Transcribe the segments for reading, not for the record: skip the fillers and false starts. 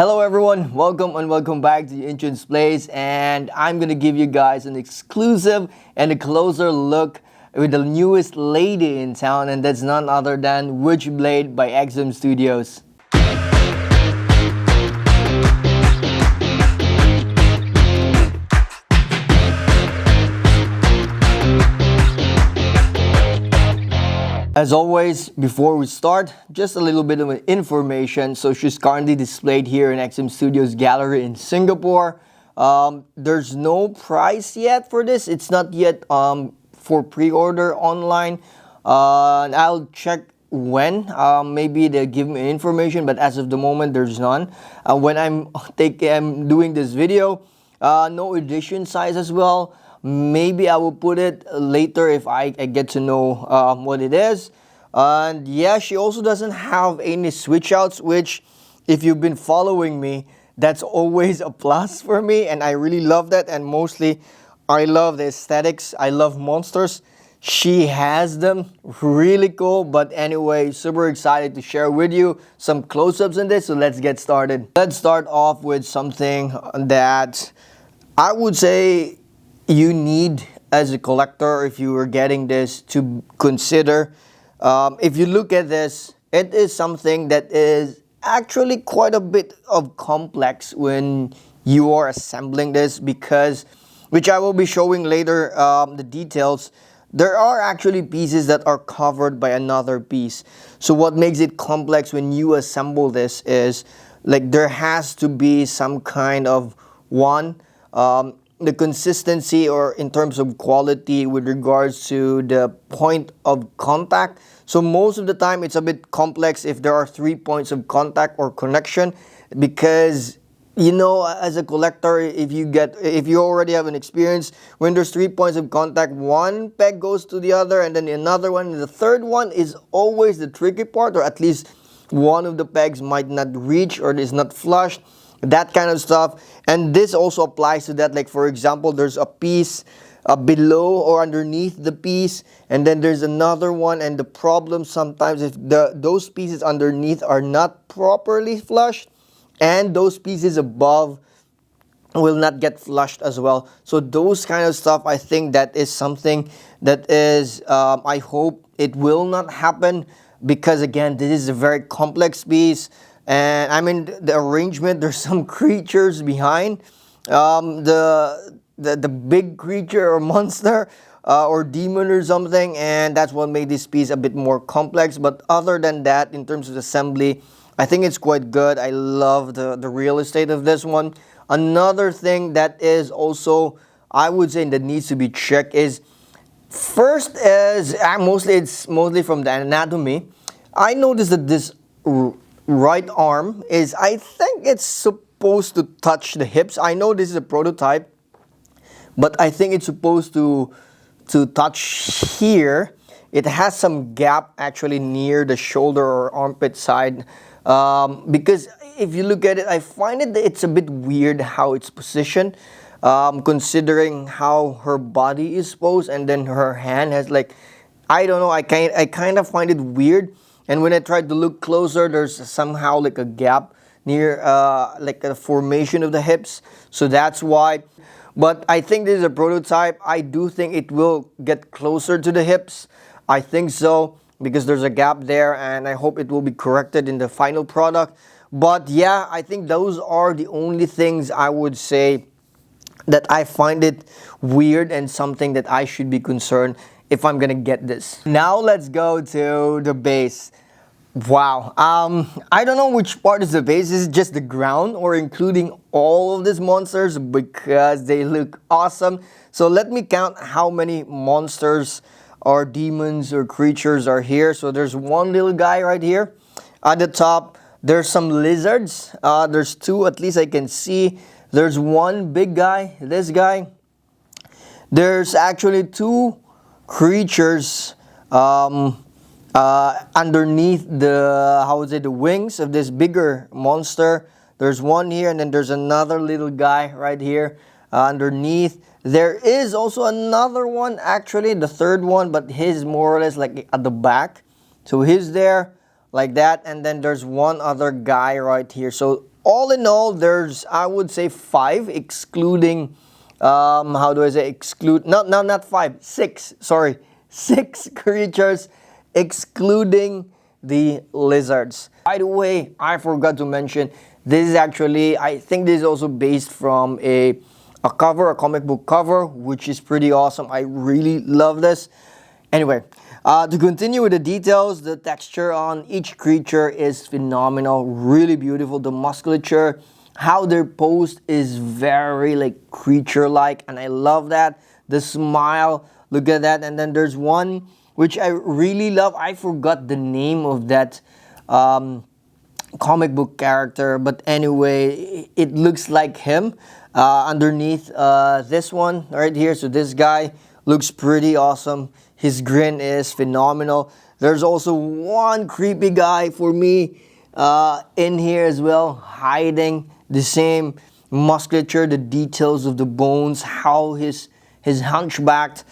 Hello everyone, welcome and welcome back to NCHANZPLACE, and I'm gonna give you guys an exclusive and a closer look with the newest lady in town, and that's none other than Witchblade by Studios. As always, before we start, just a little bit of information. So she's currently displayed here in Studios gallery in Singapore. There's no price yet for this. It's not yet for pre-order online. And I'll check when. Maybe they'll give me information, but as of the moment, there's none. When I'm doing this video, no edition size as well. Maybe I will put it later if I get to know what it is. And yeah, she also doesn't have any switch outs, which if you've been following me, that's always a plus for me, and I really love that. And mostly I love the aesthetics. I love monsters. She has them, really cool. But anyway, super excited to share with you some close-ups in this, so let's get started. Let's start off with something that I would say you need as a collector if you are getting this to consider. If you look at this, it is something that is actually quite a bit of complex when you are assembling this, because, which I will be showing later, the details, there are actually pieces that are covered by another piece. So what makes it complex when you assemble this is, like, there has to be some kind of the consistency, or in terms of quality with regards to the point of contact. So most of the time it's a bit complex if there are 3 points of contact or connection, because you know, as a collector, if you already have an experience, when there's 3 points of contact, one peg goes to the other and then another one, and the third one is always the tricky part, or at least one of the pegs might not reach or is not flushed. That kind of stuff. And this also applies to that. Like, for example, there's a piece below or underneath the piece, and then there's another one, and the problem sometimes if those pieces underneath are not properly flushed, and those pieces above will not get flushed as well. So those kind of stuff, I think that is something that is I hope it will not happen, because again, this is a very complex piece. And I mean, the arrangement, there's some creatures behind. The big creature or monster or demon or something, and that's what made this piece a bit more complex. But other than that, in terms of assembly, I think it's quite good. I love the real estate of this one. Another thing that is also, I would say, that needs to be checked is, first is, it's mostly from the anatomy. I noticed that this right arm is, I think it's supposed to touch the hips. I know this is a prototype, but I think it's supposed to touch here. It has some gap actually near the shoulder or armpit side, because if you look at it, I find it that it's a bit weird how it's positioned, considering how her body is posed, and then her hand has, like, I don't know, I kind of find it weird. And when I tried to look closer, there's somehow like a gap near like a formation of the hips. So that's why. But I think this is a prototype. I do think it will get closer to the hips. I think so, because there's a gap there, and I hope it will be corrected in the final product. But yeah, I think those are the only things I would say that I find it weird and something that I should be concerned if I'm gonna get this. Now let's go to the base. Wow, I don't know which part is the base. Is it just the ground, or including all of these monsters, because they look awesome. So let me count how many monsters or demons or creatures are here. So there's one little guy right here at the top. There's some lizards. There's two, at least I can see. There's one big guy, this guy. There's actually two creatures underneath the wings of this bigger monster. There's one here, and then there's another little guy right here underneath. There is also another one, actually, the third one, but his more or less like at the back. So he's there like that, and then there's one other guy right here. So all in all, there's, I would say, 5, excluding, how do I say, exclude, not 5, 6, sorry, 6 creatures, excluding the lizards. By the way, I forgot to mention, this is actually, I think this is also based from a cover, a comic book cover, which is pretty awesome. I really love this. Anyway, to continue with the details, the texture on each creature is phenomenal, really beautiful. The musculature, how they're posed is very like creature-like, and I love that. The smile, look at that. And then there's one which I really love. I forgot the name of that comic book character, but anyway, it looks like him underneath this one right here. So this guy looks pretty awesome. His grin is phenomenal. There's also one creepy guy for me in here as well, hiding. The same musculature, the details of the bones, how his hunchbacked,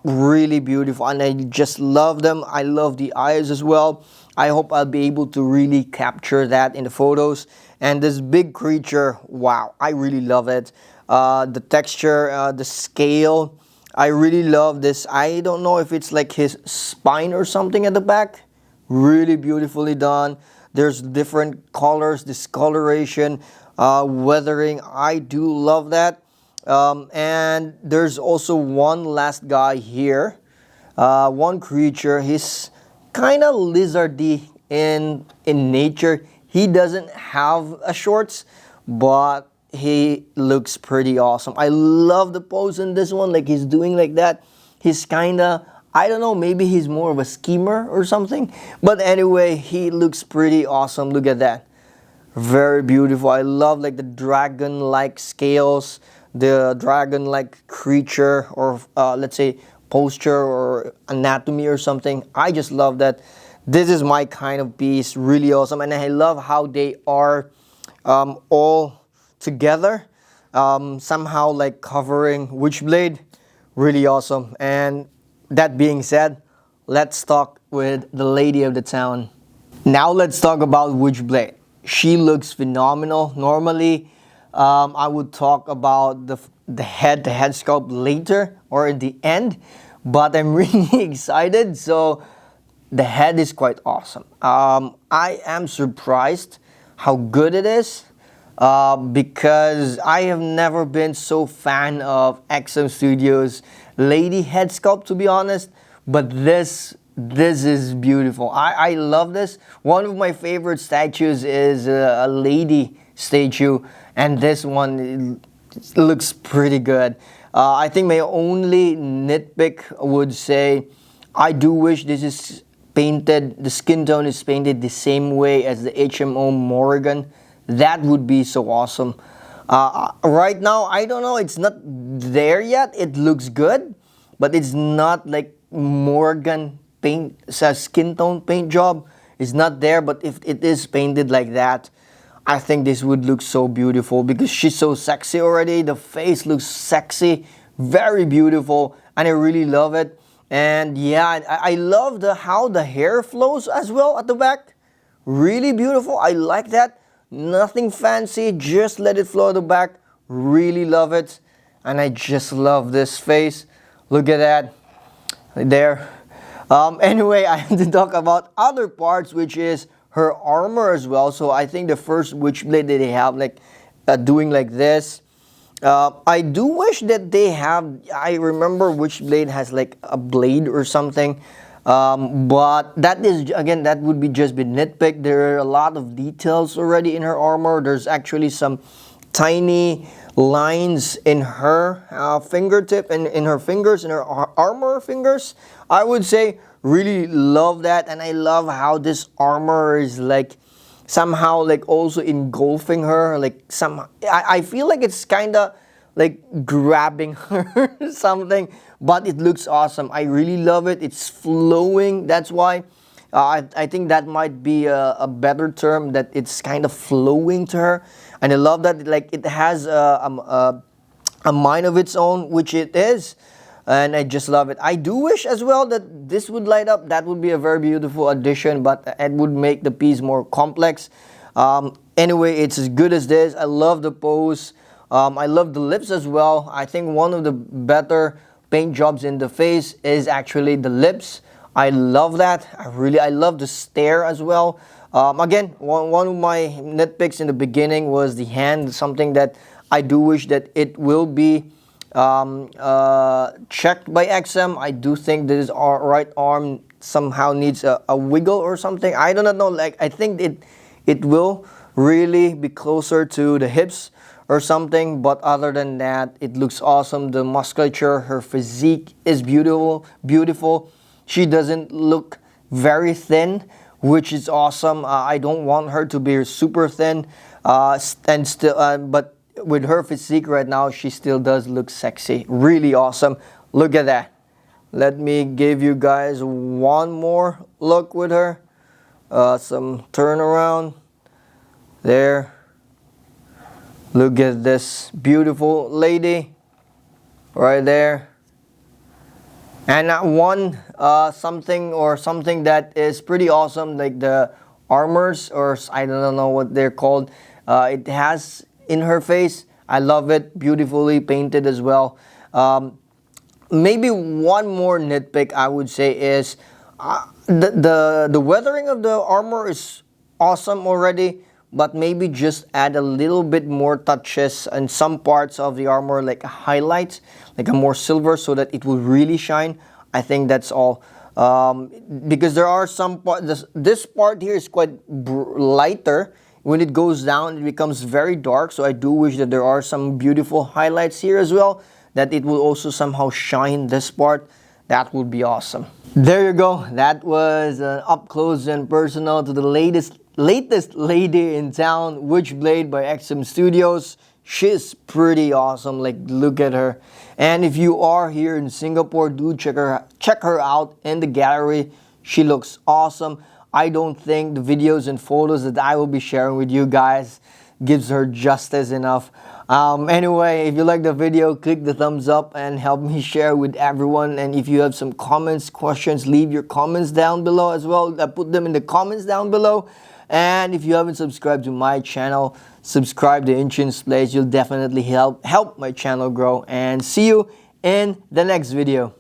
really beautiful, and I just love them. I love the eyes as well. I hope I'll be able to really capture that in the photos. And this big creature, wow, I really love it. The texture, the scale, I really love this. I don't know if it's like his spine or something at the back. Really beautifully done. There's different colors, discoloration, weathering. I do love that. And there's also one last guy here. One creature. He's kind of lizardy in nature. He doesn't have a shorts, but he looks pretty awesome. I love the pose in this one, like he's doing like that. He's kind of, I don't know, maybe he's more of a schemer or something. But anyway, he looks pretty awesome. Look at that. Very beautiful. I love like the dragon-like scales, the dragon-like creature, or let's say posture or anatomy or something. I just love that. This is my kind of piece. Really awesome. And I love how they are all together, somehow like covering Witchblade. Really awesome. And that being said, let's talk with the lady of the town. Now let's talk about Witchblade. She looks phenomenal. Normally, I would talk about the head sculpt later or in the end, but I'm really excited. So the head is quite awesome. I am surprised how good it is, because I have never been so fan of XM Studios lady head sculpt, to be honest, but this is beautiful. I love this. One of my favorite statues is a lady statue, and this one it looks pretty good. I think my only nitpick would say, I do wish this is painted, the skin tone is painted the same way as the HMO Morgan. That would be so awesome. Right now, I don't know, it's not there yet. It looks good, but it's not like Morgan paint, skin tone paint job. It's not there, but if it is painted like that, I think this would look so beautiful, because she's so sexy already. The face looks sexy, very beautiful, and I really love it. And yeah, I love how the hair flows as well at the back. Really beautiful. I like that. Nothing fancy, just let it flow at the back. Really love it. And I just love this face. Look at that. There. Anyway, I have to talk about other parts, which is her armor as well. So I think the first Witchblade that they have, like doing like this. I do wish that they have, I remember Witchblade has like a blade or something. But that is, again, that would be just be nitpick. There are a lot of details already in her armor. There's actually some tiny lines in her fingertip and in her fingers, in her armor fingers. I would say really love that, and I love how this armor is like somehow like also engulfing her. Like I feel like it's kind of like grabbing her something, but it looks awesome. I really love it. It's flowing. That's why I think that might be a better term, that it's kind of flowing to her. And I love that, like, it has a mind of its own, which it is. And I just love it. I do wish as well that this would light up. That would be a very beautiful addition, but it would make the piece more complex. anyway, it's as good as this. I love the pose. I love the lips as well. I think one of the better paint jobs in the face is actually the lips. I love that. I love the stare as well. Again, one of my nitpicks in the beginning was the hand, something that I do wish that it will be checked by XM. I do think this right arm somehow needs a wiggle or something. I do not know. Like, I think it will really be closer to the hips or something, but other than that, it looks awesome. The musculature, her physique is beautiful. She doesn't look very thin, which is awesome. I don't want her to be super thin, and still, but with her physique right now, she still does look sexy. Really awesome. Look at that. Let me give you guys one more look with her. Some turnaround there. Look at this beautiful lady right there. And something that is pretty awesome, like the armors, or I don't know what they're called. It has in her face. I love it. Beautifully painted as well. Maybe one more nitpick I would say is the weathering of the armor is awesome already, but maybe just add a little bit more touches in some parts of the armor, like a highlight, like a more silver, so that it will really shine. I think that's all. Because there are some parts, this part here is quite lighter. When it goes down, it becomes very dark. So I do wish that there are some beautiful highlights here as well, that it will also somehow shine this part. That would be awesome. There you go. That was an up close and personal to the latest lady in town, Witchblade by XM Studios. She's pretty awesome. Like, look at her. And if you are here in Singapore, do check her out in the gallery. She looks awesome. I don't think the videos and photos that I will be sharing with you guys gives her justice enough. Anyway, if you like the video, click the thumbs up and help me share with everyone. And if you have some comments, questions, leave your comments down below as well. Put them in the comments down below. And if you haven't subscribed to my channel, subscribe to NCHANZPLACE. You'll definitely help my channel grow. And see you in the next video.